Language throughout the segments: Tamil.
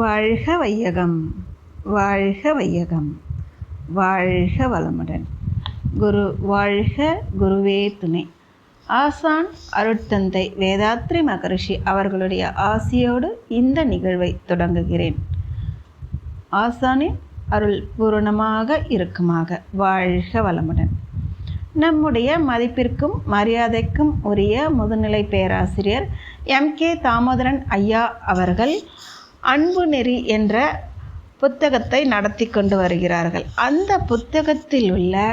வாழ்க வையகம், வாழ்க வையகம், வாழ்க வளமுடன். குரு வாழ்க, குருவே துணை. ஆசான் அருட்தந்தை வேதாத்ரி மகரிஷி அவர்களுடைய ஆசியோடு இந்த நிகழ்வை தொடங்குகிறேன். ஆசானின் அருள் பூரணமாக இருக்குமாக. வாழ்க வளமுடன். நம்முடைய மதிப்பிற்கும் மரியாதைக்கும் உரிய முதுநிலை பேராசிரியர் M.K. தாமோதரன் ஐயா அவர்கள் அன்பு நெறி என்ற புத்தகத்தை நடத்தி கொண்டு வருகிறார்கள். அந்த புத்தகத்தில் உள்ள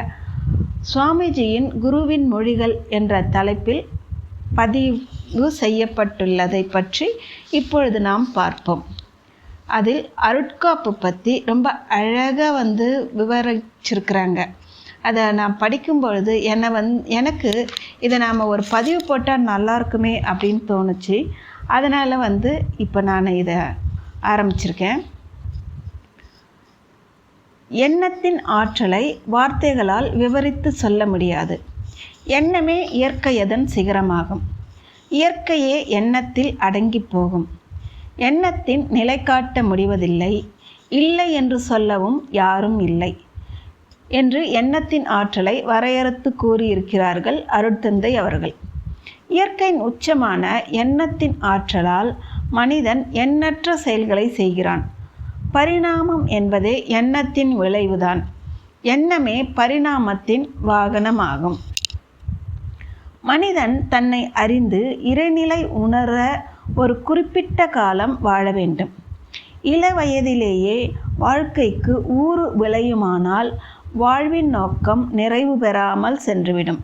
சுவாமிஜியின் குருவின் மொழிகள் என்ற தலைப்பில் பதிவு செய்யப்பட்டுள்ளதை பற்றி இப்பொழுது நாம் பார்ப்போம். அதில் அருட்காப்பு பற்றி ரொம்ப அழகாக விவரிச்சிருக்கிறாங்க. அதை நான் படிக்கும் பொழுது எனக்கு இதை நாம் ஒரு பதிவு போட்டால் நல்லா இருக்குமே அப்படின்னு தோணுச்சு. அதனால் இப்போ நான் இதை ஆரம்பிச்சிருக்கேன். எண்ணத்தின் ஆற்றலை வார்த்தைகளால் விவரித்து சொல்ல முடியாது. எண்ணமே இயற்கையதன் சிகரமாகும். இயற்கையே எண்ணத்தில் அடங்கி போகும். எண்ணத்தின் நிலை காட்ட முடிவதில்லை. இல்லை என்று சொல்லவும் யாரும் இல்லை என்று எண்ணத்தின் ஆற்றலை வரையறுத்து கூறியிருக்கிறார்கள் அருட்தந்தை அவர்கள். இயற்கையின் உச்சமான எண்ணத்தின் ஆற்றலால் மனிதன் எண்ணற்ற செயல்களை செய்கிறான். பரிணாமம் என்பதே எண்ணத்தின் விளைவுதான். எண்ணமே பரிணாமத்தின் வாகனமாகும். மனிதன் தன்னை அறிந்து இறைநிலை உணர ஒரு குறிப்பிட்ட காலம் வாழ வேண்டும். இள வயதிலேயே வாழ்க்கைக்கு ஊறு விளையுமானால் வாழ்வின் நோக்கம் நிறைவு பெறாமல் சென்றுவிடும்.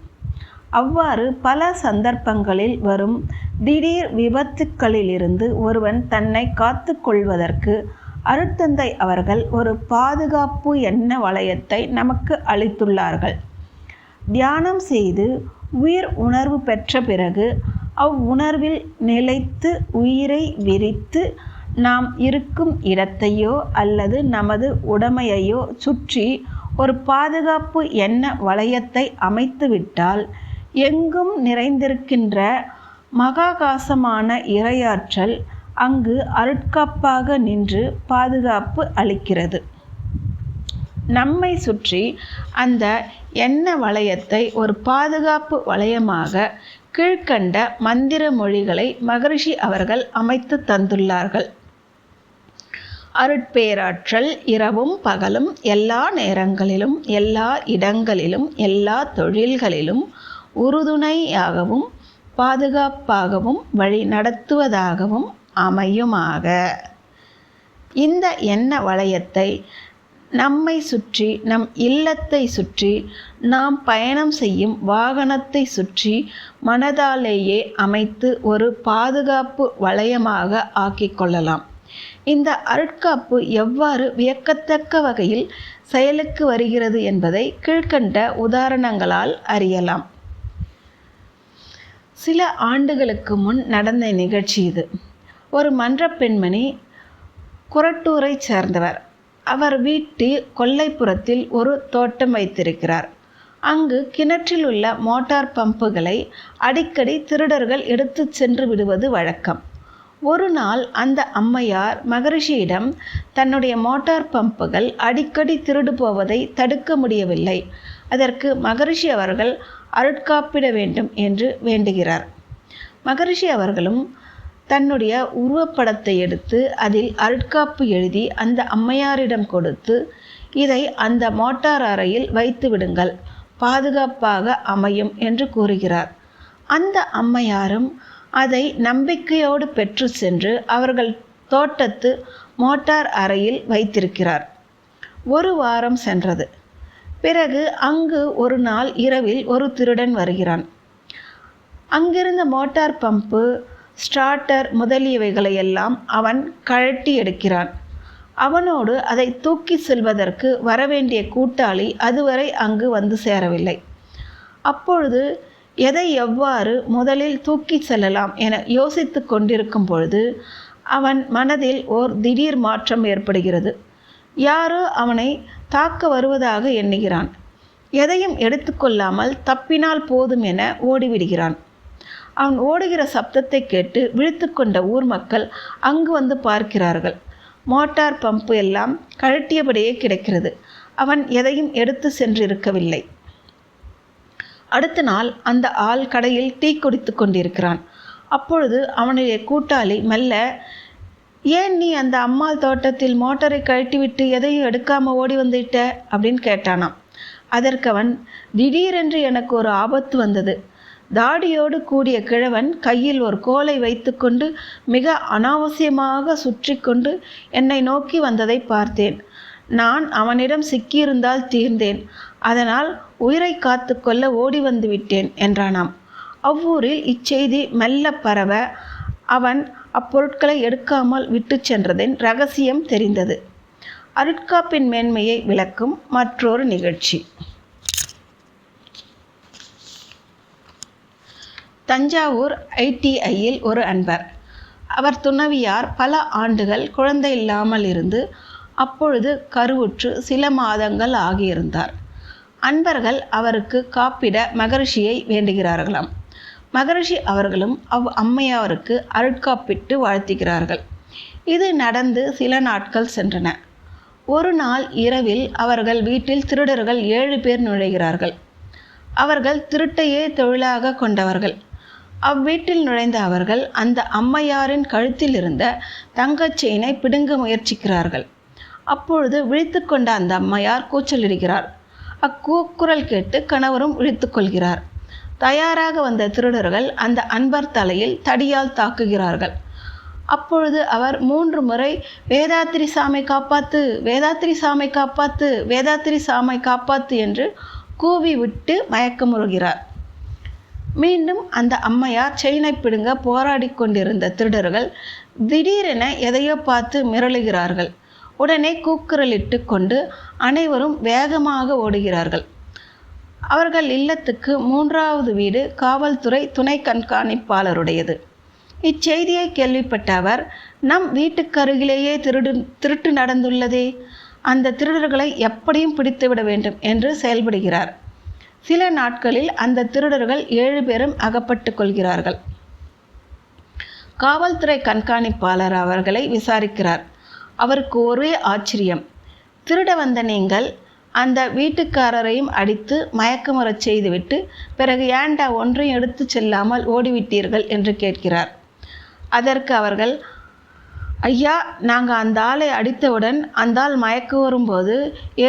அவ்வாறு பல சந்தர்ப்பங்களில் வரும் திடீர் விபத்துக்களிலிருந்து ஒருவன் தன்னை காத்து கொள்வதற்கு அருட்தந்தை அவர்கள் ஒரு பாதுகாப்பு எண்ண வளையத்தை நமக்கு அளித்துள்ளார்கள். தியானம் செய்து உயிர் உணர்வு பெற்ற பிறகு அவ்வுணர்வில் நிலைத்து உயிரை விரித்து நாம் இருக்கும் இடத்தையோ அல்லது நமது உடைமையையோ சுற்றி ஒரு பாதுகாப்பு எண்ண வளையத்தை அமைத்துவிட்டால் எங்கும் நிறைந்திருக்கின்ற மகாகாசமான இறையாற்றல் அங்கு அருட்காப்பாக நின்று பாதுகாப்பு அளிக்கிறது. நம்மை சுற்றி அந்த எண்ண வளையத்தை ஒரு பாதுகாப்பு வளையமாக கீழ்க்கண்ட மந்திர மொழிகளை மகரிஷி அவர்கள் அமைத்து தந்துள்ளார்கள். அருட்பேராற்றல் இரவும் பகலும் எல்லா நேரங்களிலும் எல்லா இடங்களிலும் எல்லா தொழில்களிலும் உறுதுணையாகவும் பாதுகாப்பாகவும் வழி நடத்துவதாகவும் அமையுமாக. இந்த எண்ண வளையத்தை நம்மை சுற்றி, நம் இல்லத்தை சுற்றி, நாம் பயணம் செய்யும் வாகனத்தை சுற்றி மனதாலேயே அமைத்து ஒரு பாதுகாப்பு வளையமாக ஆக்கிக்கொள்ளலாம். இந்த அருட்காப்பு எவ்வாறு வியக்கத்தக்க வகையில் செயலுக்கு வருகிறது என்பதை கீழ்க்கண்ட உதாரணங்களால் அறியலாம். சில ஆண்டுகளுக்கு முன் நடந்த நிகழ்ச்சி இது. ஒரு மன்ற பெண்மணி குரட்டூரை சேர்ந்தவர். அவர் வீட்டில் கொல்லைப்புறத்தில் ஒரு தோட்டம் வைத்திருக்கிறார். அங்கு கிணற்றில் உள்ள மோட்டார் பம்புகளை அடிக்கடி திருடர்கள் எடுத்து சென்று விடுவது வழக்கம். ஒரு நாள் அந்த அம்மையார் மகரிஷியிடம் தன்னுடைய மோட்டார் பம்புகள் அடிக்கடி திருடு போவதை தடுக்க முடியவில்லை, அதற்கு மகரிஷி அவர்கள் அருட்காப்பிட வேண்டும் என்று வேண்டுகிறார். மகரிஷி அவர்களும் தன்னுடைய உருவப்படத்தை எடுத்து அதில் அருட்காப்பு எழுதி அந்த அம்மையாரிடம் கொடுத்து, இதை அந்த மோட்டார் அறையில் வைத்து விடுங்கள், பாதுகாப்பாக அமையும் என்று கூறுகிறார். அந்த அம்மையாரும் அதை நம்பிக்கையோடு பெற்று சென்று அவர்கள் தோட்டத்து மோட்டார் அறையில் வைத்திருக்கிறார். ஒரு வாரம் சென்றது. பிறகு அங்கு ஒரு நாள் இரவில் ஒரு திருடன் வருகிறான். அங்கிருந்த மோட்டார் பம்பு, ஸ்டார்டர் முதலியவைகளையெல்லாம் அவன் கழட்டி எடுக்கிறான். அவனோடு அதை தூக்கி செல்வதற்கு வரவேண்டிய கூட்டாளி அதுவரை அங்கு வந்து சேரவில்லை. அப்பொழுது எதை எவ்வாறு முதலில் தூக்கி செல்லலாம் என யோசித்து கொண்டிருக்கும் பொழுது அவன் மனதில் ஓர் திடீர் மாற்றம் ஏற்படுகிறது. யாரோ அவனை தாக்க வருவதாக எண்ணுகிறான். எதையும் எடுத்துக்கொள்ளாமல் தப்பினால் போதும் என ஓடிவிடுகிறான். அவன் ஓடுகிற சப்தத்தை கேட்டு விழித்து கொண்ட ஊர் மக்கள் அங்கு வந்து பார்க்கிறார்கள். மோட்டார் பம்பு எல்லாம் கழட்டியபடியே கிடக்கிறது. அவன் எதையும் எடுத்து சென்றிருக்கவில்லை. அடுத்த நாள் அந்த ஆள் கடையில் டீ குடித்து கொண்டிருக்கிறான். அப்பொழுது அவனுடைய கூட்டாளி மெல்ல, ஏன் நீ அந்த அம்மாள் தோட்டத்தில் மோட்டரை கழட்டிவிட்டு எதையும் எடுக்காமல் ஓடி வந்துட்ட அப்படின்னு கேட்டானாம். அதற்கு அவன், திடீரென்று எனக்கு ஒரு ஆபத்து வந்தது. தாடியோடு கூடிய கிழவன் கையில் ஒரு கோலை வைத்து கொண்டு மிக அனாவசியமாக சுற்றி கொண்டு என்னை நோக்கி வந்ததை பார்த்தேன். நான் அவனிடம் சிக்கியிருந்தால் தீர்ந்தேன். அதனால் உயிரை காத்து கொள்ள ஓடி வந்து விட்டேன் என்றானாம். அவ்வூரில் இச்செய்தி மெல்ல பரவ அவன் அப்பொருட்களை எடுக்காமல் விட்டு சென்றதின் ரகசியம் தெரிந்தது. அருட்காப்பின் மேன்மையை விளக்கும் மற்றொரு நிகழ்ச்சி. தஞ்சாவூர் ITIயில் ஒரு அன்பர். அவர் துணைவியார் பல ஆண்டுகள் குழந்தை இல்லாமல் இருந்து அப்பொழுது கருவுற்று சில மாதங்கள் ஆகியிருந்தார். அன்பர்கள் அவருக்கு காப்பிட மகரிஷியை வேண்டுகிறார்களாம். மகரிஷி அவர்களும் அம்மையாருக்கு அருட்காப்பிட்டு வாழ்த்துகிறார்கள். இது நடந்து சில நாட்கள் சென்றன. ஒரு நாள் இரவில் அவர்கள் வீட்டில் திருடர்கள் 7 பேர் நுழைகிறார்கள். அவர்கள் திருட்டையே தொழிலாக கொண்டவர்கள். அவ்வீட்டில் நுழைந்த அவர்கள் அந்த அம்மையாரின் கழுத்தில் இருந்த தங்கச் செயினை பிடுங்க முயற்சிக்கிறார்கள். அப்பொழுது விழித்து கொண்ட அந்த அம்மையார் கூச்சலிடுகிறார். அக்கூக்குரல் கேட்டு கணவரும் விழித்து கொள்கிறார். தயாராக வந்த திருடர்கள் அந்த அன்பர் தலையில் தடியால் தாக்குகிறார்கள். அப்பொழுது அவர் 3 முறை வேதாத்திரி சாமை காப்பாத்து, வேதாத்திரி சாமை காப்பாத்து, வேதாத்திரி சாமை காப்பாத்து என்று கூவி விட்டு மயக்கமுறுகிறார். மீண்டும் அந்த அம்மையார் செயினை பிடுங்க போராடி கொண்டிருந்த திருடர்கள் திடீரென எதையோ பார்த்து மிரளுகிறார்கள். உடனே கூக்குரலிட்டு கொண்டு அனைவரும் வேகமாக ஓடுகிறார்கள். அவர்கள் இல்லத்துக்கு 3வது வீடு காவல்துறை துணை கண்காணிப்பாளருடையது. இச்செய்தியை கேள்விப்பட்ட அவர், நம் வீட்டுக்கு அருகிலேயே திருட்டு நடந்துள்ளதே, அந்த திருடர்களை எப்படியும் பிடித்துவிட வேண்டும் என்று செயல்படுகிறார். சில நாட்களில் அந்த திருடர்கள் 7 பேரும் அகப்பட்டு கொள்கிறார்கள். காவல்துறை கண்காணிப்பாளர் அவர்களை விசாரிக்கிறார். அவருக்கு ஒரே ஆச்சரியம். திருட வந்த நீங்கள் அந்த வீட்டுக்காரரையும் அடித்து மயக்கமுறச் செய்துவிட்டு பிறகு ஏண்டா ஒன்றையும் எடுத்து செல்லாமல் ஓடிவிட்டீர்கள் என்று கேட்கிறார். அதற்கு அவர்கள், ஐயா, நாங்கள் அந்த ஆளை அடித்தவுடன் அந்த ஆள் மயக்க வரும்போது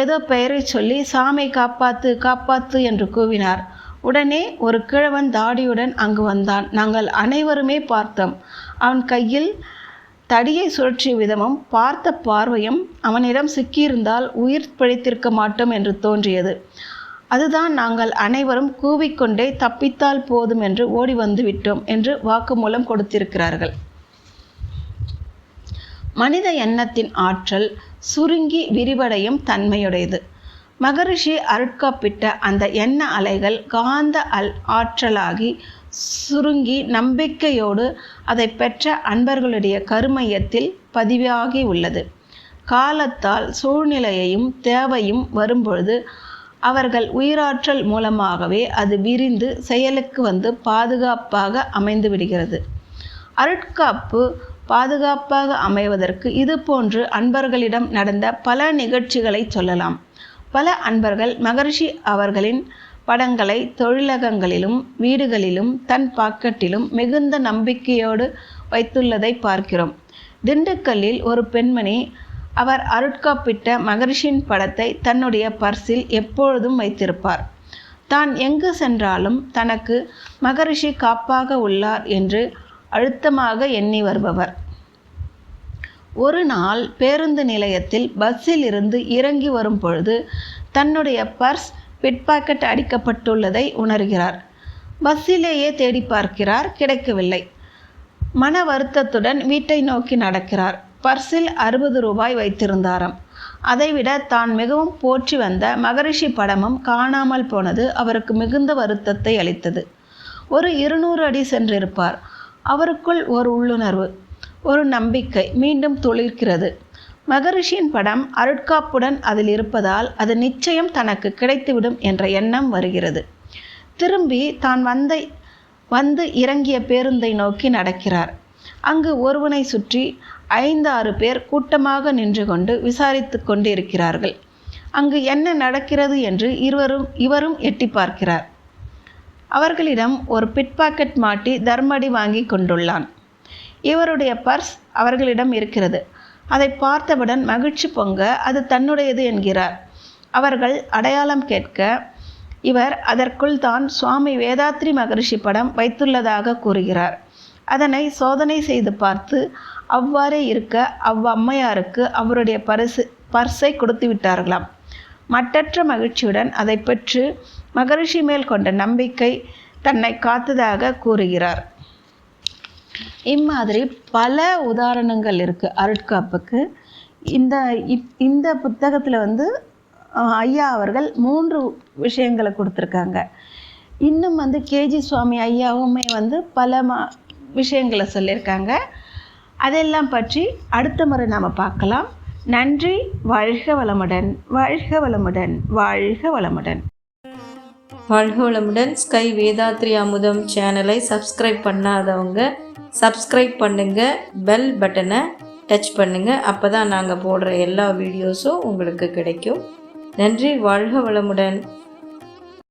ஏதோ பெயரை சொல்லி சாமை காப்பாத்து காப்பாத்து என்று கூவினார். உடனே ஒரு கிழவன் தாடியுடன் அங்கு வந்தான். நாங்கள் அனைவருமே பார்த்தோம். அவன் கையில் தடியை சுழற்றிய விதமும் பார்த்த பார்வையும் அவனிடம் சிக்கியிருந்தால் உயிர் பிழைத்திருக்க மாட்டோம் என்று தோன்றியது. அதுதான் நாங்கள் அனைவரும் கூவிக்கொண்டே தப்பித்தால் போதும் என்று ஓடி வந்து விட்டோம் என்று வாக்குமூலம் கொடுத்திருக்கிறார்கள். மனித எண்ணத்தின் ஆற்றல் சுருங்கி விரிவடையும் தன்மையுடையது. மகரிஷி அருட்காப்பிட்ட அந்த எண்ண அலைகள் காந்த ஆற்றலாகி சுருங்கி நம்பிக்கையோடு அதை பெற்ற அன்பர்களுடைய கருமையத்தில் பதிவாகி உள்ளது. காலத்தால் சூழ்நிலையையும் தேவையும் வரும்பொழுது அவர்கள் உயிராற்றல் மூலமாகவே அது விரிந்து செயலுக்கு வந்து பாதுகாப்பாக அமைந்து விடுகிறது. அருட்காப்பு பாதுகாப்பாக அமைவதற்கு இது போன்று அன்பர்களிடம் நடந்த பல நிகழ்ச்சிகளை சொல்லலாம். பல அன்பர்கள் மகரிஷி அவர்களின் படங்களை தொழிலகங்களிலும் வீடுகளிலும் தன் பாக்கெட்டிலும் மிகுந்த நம்பிக்கையோடு வைத்துள்ளதை பார்க்கிறோம். திண்டுக்கல்லில் ஒரு பெண்மணி அவர் அருட்காப்பிட்ட மகரிஷியின் படத்தை தன்னுடைய பர்சில் எப்பொழுதும் வைத்திருப்பார். தான் எங்கு சென்றாலும் தனக்கு மகரிஷி காப்பாக உள்ளார் என்று அழுத்தமாக எண்ணி வருபவர். ஒரு நாள் பேருந்து நிலையத்தில் பஸ்ஸில் இருந்து இறங்கி வரும் பொழுது தன்னுடைய பர்ஸ் பிட்பாக்கெட் அடிக்கப்பட்டுள்ளதை உணர்கிறார். பஸ்ஸிலேயே தேடி பார்க்கிறார், கிடைக்கவில்லை. மன வருத்தத்துடன் வீட்டை நோக்கி நடக்கிறார். பர்சில் 60 ரூபாய் வைத்திருந்தாராம். அதைவிட தான் மிகவும் போற்றி வந்த மகரிஷி படமும் காணாமல் போனது அவருக்கு மிகுந்த வருத்தத்தை அளித்தது. ஒரு 200 அடி சென்றிருப்பார். அவருக்குள் ஒரு உள்ளுணர்வு, ஒரு நம்பிக்கை மீண்டும் துளிர்க்கிறது. மகரிஷியின் படம் அருட்காப்புடன் அதில் இருப்பதால் அது நிச்சயம் தனக்கு கிடைத்துவிடும் என்ற எண்ணம் வருகிறது. திரும்பி தான் வந்து இறங்கிய பேருந்தை நோக்கி நடக்கிறார். அங்கு ஒருவனை சுற்றி 5-6 பேர் கூட்டமாக நின்று கொண்டு விசாரித்து கொண்டு இருக்கிறார்கள். அங்கு என்ன நடக்கிறது என்று இவரும் எட்டி பார்க்கிறார். அவர்களிடம் ஒரு பிட்பாக்கெட் மாட்டி தர்மடி வாங்கி கொண்டுள்ளான். இவருடைய பர்ஸ் அவர்களிடம் இருக்கிறது. அதை பார்த்தவுடன் மகிழ்ச்சி பொங்க அது தன்னுடையது என்கிறார். அவர்கள் அடையாளம் கேட்க இவர் அதற்குள் தான் சுவாமி வேதாத்ரி மகரிஷி படம் வைத்துள்ளதாக கூறுகிறார். அதனை சோதனை செய்து பார்த்து அவ்வாறே இருக்க அவ்வம்மையாருக்கு அவருடைய பர்ஸை கொடுத்து விட்டார்களாம். மட்டற்ற மகிழ்ச்சியுடன் அதை பெற்று மகரிஷி மேல் கொண்ட நம்பிக்கை தன்னை காத்ததாக கூறுகிறார். இம்மாதிரி பல உதாரணங்கள் இருக்குது அருட்காப்புக்கு. இந்த புத்தகத்தில் ஐயா அவர்கள் 3 விஷயங்களை கொடுத்துருக்காங்க. இன்னும் கேஜி சுவாமி ஐயாவுமே பல விஷயங்களை சொல்லியிருக்காங்க. அதெல்லாம் பற்றி அடுத்த முறை நாம் பார்க்கலாம். நன்றி. வாழ்க வளமுடன், வாழ்க வளமுடன், வாழ்க வளமுடன். வாழ்க வளமுடன். ஸ்கை வேதாத்ரி அமுதம் சேனலை சப்ஸ்கிரைப் பண்ணாதவங்க சப்ஸ்கிரைப் பண்ணுங்கள், பெல் பட்டனை டச் பண்ணுங்கள். அப்போ தான் நாங்கள் போடுற எல்லா வீடியோஸும் உங்களுக்கு கிடைக்கும். நன்றி. வாழ்க வளமுடன்.